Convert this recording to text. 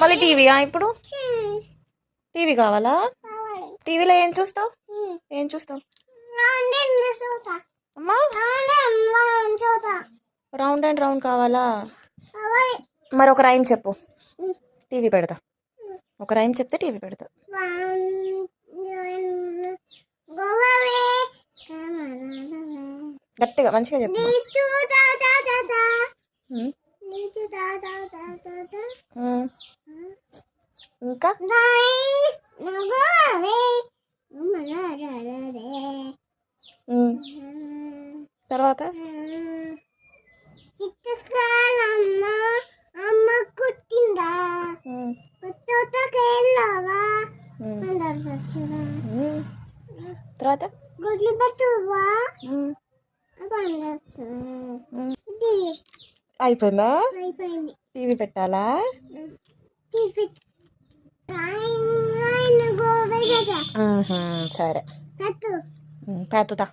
మళ్ళీ టీవీయా ఇప్పుడు? టీవీ కావాలా? టీవీలో ఏం చూస్తావు? ఏం చూస్తావు అమ్మా? రౌండ్ అండ్ రౌండ్ కావాలా? మరి ఒక రైమ్ చెప్పు, టీవీ పెడతా. ఒక రైమ్ చెప్తే టీవీ పెడతా. గట్టిగా మంచిగా చెప్పు. ఇంకా తర్వాత తర్వాత అయిపోయిందా? టీవీ పెట్టాలా? సరే పెట్టుతా.